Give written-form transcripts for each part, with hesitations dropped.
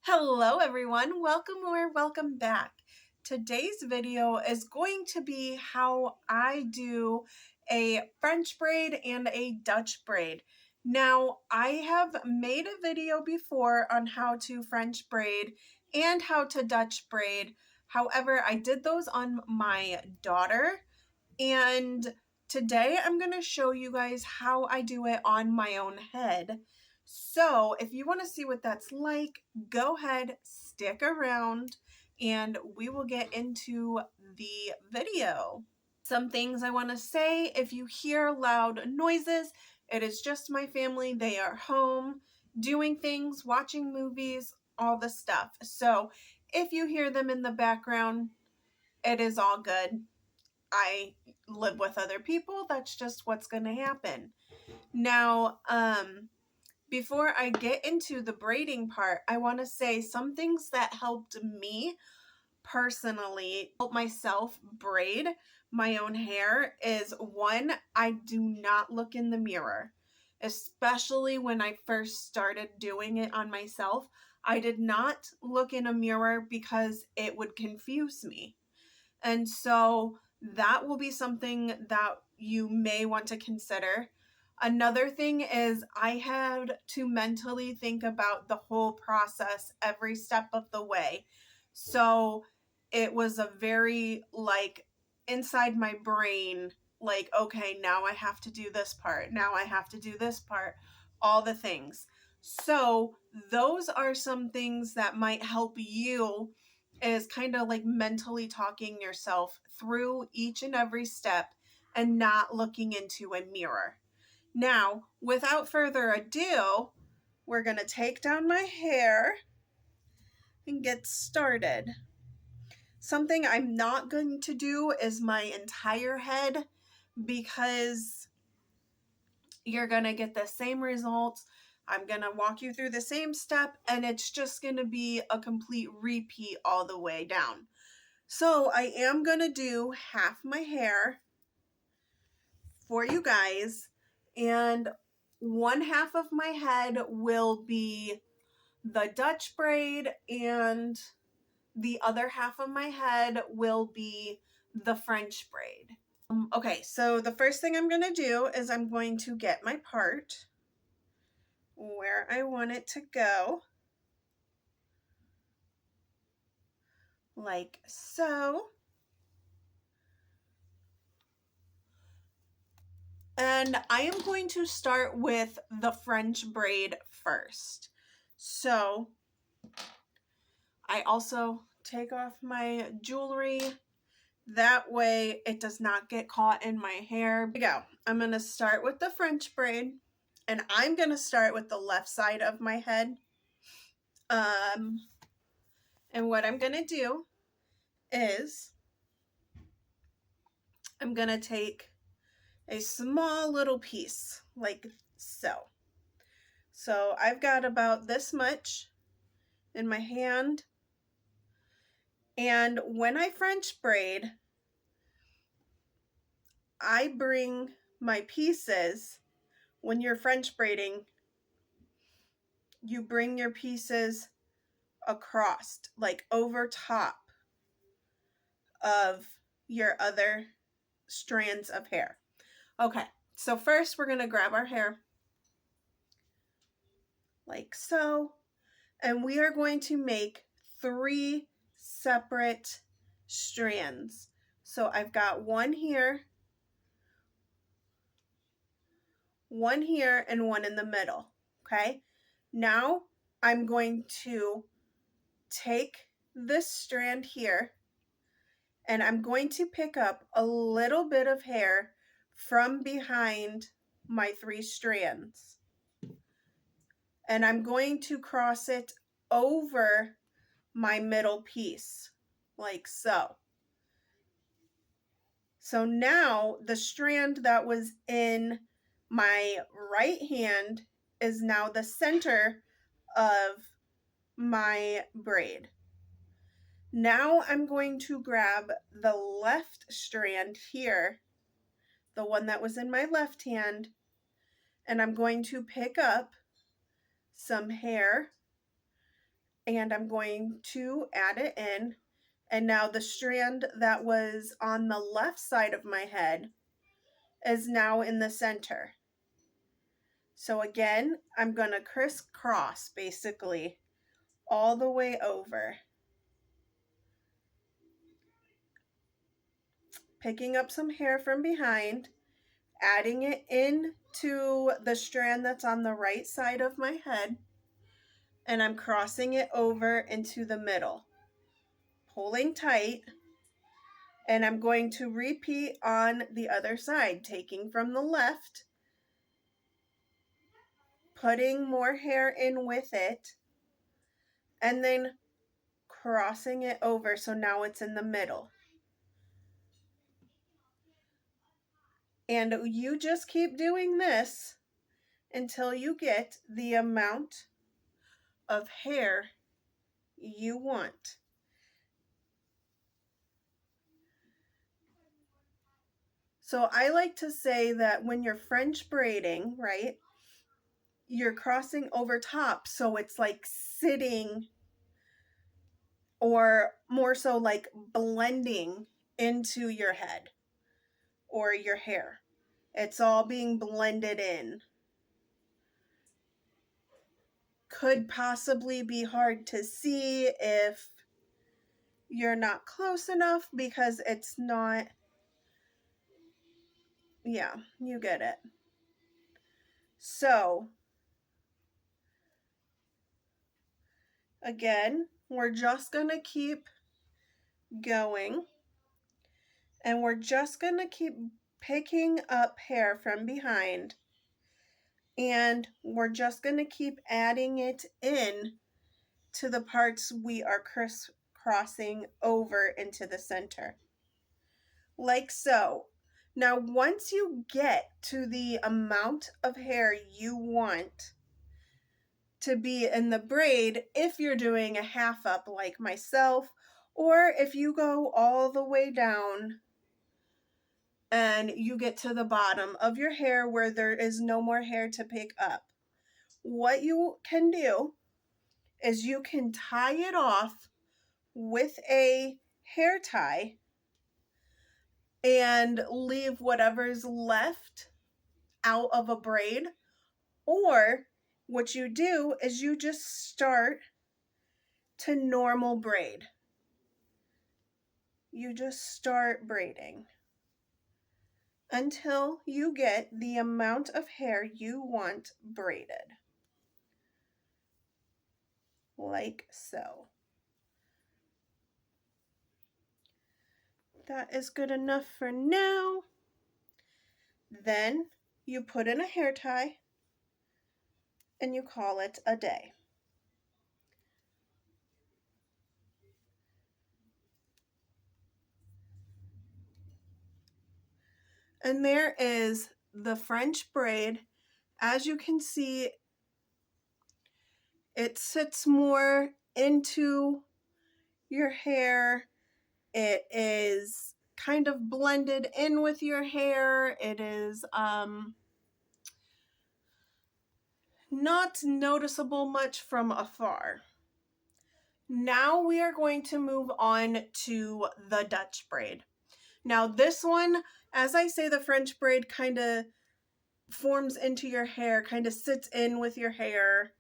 Hello everyone, welcome or welcome back. Today's video is going to be how I do a French braid and a Dutch braid. Now, I have made a video before on how to French braid and how to Dutch braid. However, I did those on my daughter, and today I'm going to show you guys how I do it on my own head. So if you want to see what that's like, go ahead, stick around, and we will get into the video. Some things I want to say: if you hear loud noises, it is just my family. They are home doing things, watching movies, all the stuff. So if you hear them in the background, it is all good. I live with other people. That's just what's going to happen. Now, before I get into the braiding part, I want to say some things that helped me personally help myself braid my own hair is: one, I do not look in the mirror. Especially when I first started doing it on myself, I did not look in a mirror because it would confuse me. And so that will be something that you may want to consider. Another thing is I had to mentally think about the whole process every step of the way. So it was a very inside my brain, okay, now I have to do this part. Now I have to do this part, all the things. So those are some things that might help you, is kind of like mentally talking yourself through each and every step and not looking into a mirror. Now, without further ado, we're going to take down my hair and get started. Something I'm not going to do is my entire head, because you're going to get the same results. I'm going to walk you through the same step, and it's just going to be a complete repeat all the way down. So I am going to do half my hair for you guys, and one half of my head will be the Dutch braid, and the other half of my head will be the French braid. Okay, so the first thing I'm going to do is I'm going to get my part where I want it to go, like so. And I am going to start with the French braid first. So I also take off my jewelry. That way it does not get caught in my hair. Here we go. I'm going to start with the French braid, and I'm going to start with the left side of my head. And what I'm going to do is I'm going to take a small little piece like so. So I've got about this much in my hand. And when I French braid, I bring my pieces, when you're French braiding, you bring your pieces across, like over top of your other strands of hair. Okay, so first we're going to grab our hair like so, and we are going to make 3 separate strands. So I've got one here, and one in the middle. Okay, now I'm going to take this strand here, and I'm going to pick up a little bit of hair from behind my 3 strands, and I'm going to cross it over my middle piece like so. So now the strand that was in my right hand is now the center of my braid. Now I'm going to grab the left strand here, the one that was in my left hand, and I'm going to pick up some hair and I'm going to add it in. And now the strand that was on the left side of my head is now in the center. So again, I'm going to crisscross basically all the way over, picking up some hair from behind, adding it into the strand that's on the right side of my head, and I'm crossing it over into the middle, pulling tight, and I'm going to repeat on the other side, taking from the left, putting more hair in with it, and then crossing it over so now it's in the middle. And you just keep doing this until you get the amount of hair you want. So I like to say that when you're French braiding, right, you're crossing over top, so it's like sitting, or more so like blending into your head or your hair. It's all being blended in. Could possibly be hard to see if you're not close enough because it's not, yeah, you get it. So again, we're just going to keep going, and we're just going to keep picking up hair from behind, and we're just going to keep adding it in to the parts we are crisscrossing over into the center, like so. Now, once you get to the amount of hair you want to be in the braid, if you're doing a half up like myself, or if you go all the way down and you get to the bottom of your hair where there is no more hair to pick up, what you can do is you can tie it off with a hair tie and leave whatever's left out of a braid. Or what you do is you just start to normal braid. You just start braiding until you get the amount of hair you want braided, like so. That is good enough for now. Then you put in a hair tie and you call it a day. And there is the French braid. As you can see, it sits more into your hair. It is kind of blended in with your hair. It is not noticeable much from afar. Now we are going to move on to the Dutch braid. Now this one, as I say, the French braid kind of forms into your hair, kind of sits in with your hair,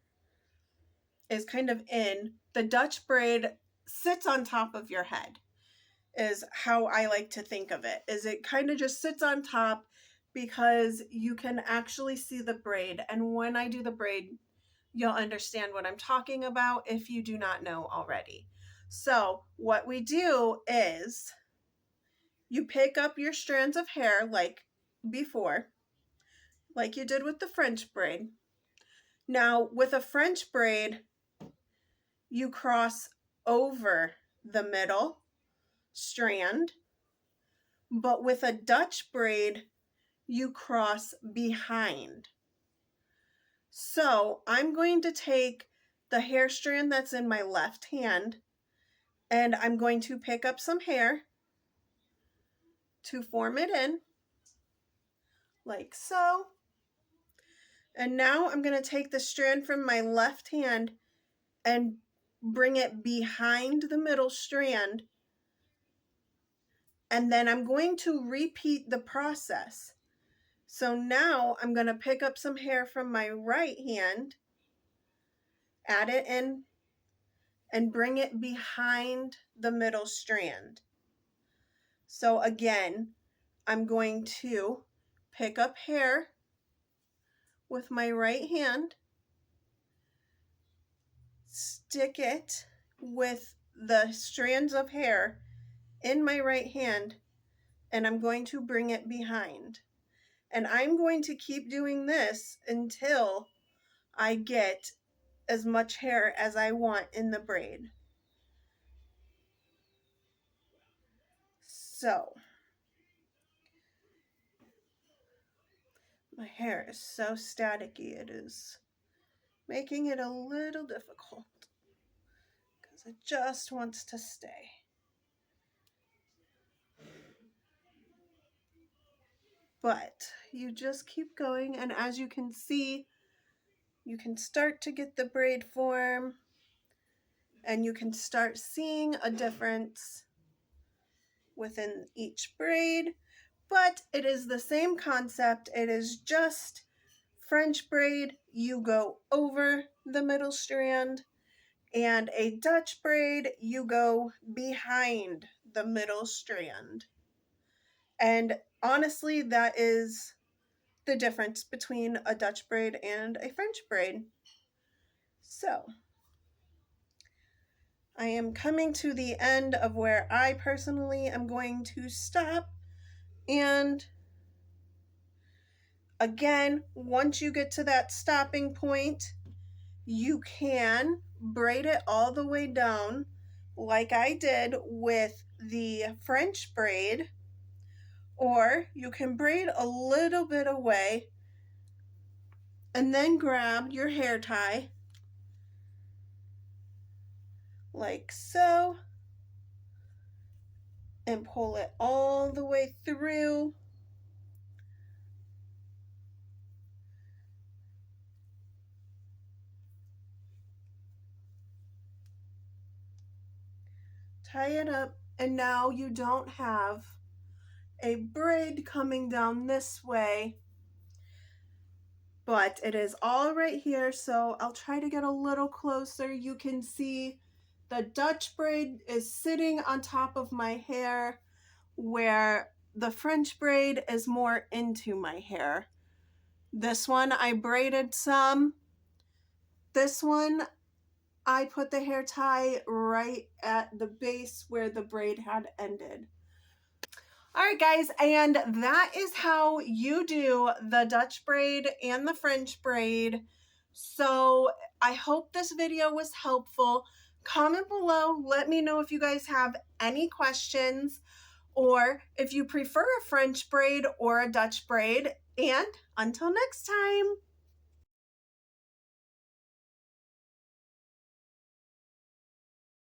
is kind of in. The Dutch braid sits on top of your head, is how I like to think of it, is it kind of just sits on top because you can actually see the braid. And when I do the braid, you'll understand what I'm talking about if you do not know already. So what we do is you pick up your strands of hair like before, like you did with the French braid. Now with a French braid, you cross over the middle strand, but with a Dutch braid, you cross behind. So I'm going to take the hair strand that's in my left hand, and I'm going to pick up some hair to form it in, like so. And now I'm going to take the strand from my left hand and bring it behind the middle strand, and then I'm going to repeat the process. So now I'm going to pick up some hair from my right hand, add it in, and bring it behind the middle strand. So again, I'm going to pick up hair with my right hand, stick it with the strands of hair in my right hand, and I'm going to bring it behind. And I'm going to keep doing this until I get as much hair as I want in the braid. So, my hair is so staticky, it is making it a little difficult because it just wants to stay. But you just keep going, and as you can see, you can start to get the braid form, and you can start seeing a difference within each braid, but it is the same concept. It is just French braid, you go over the middle strand, and a Dutch braid, you go behind the middle strand. And honestly, that is the difference between a Dutch braid and a French braid. So, I am coming to the end of where I personally am going to stop. And again, once you get to that stopping point, you can braid it all the way down like I did with the French braid, or you can braid a little bit away and then grab your hair tie like so and pull it all the way through. Tie it up, and now you don't have a braid coming down this way, but it is all right here. So I'll try to get a little closer. You can see the Dutch braid is sitting on top of my hair, where the French braid is more into my hair. This one I braided some. This one I put the hair tie right at the base where the braid had ended. All right, guys, and that is how you do the Dutch braid and the French braid. So I hope this video was helpful. Comment below, let me know if you guys have any questions, or if you prefer a French braid or a Dutch braid. And until next time.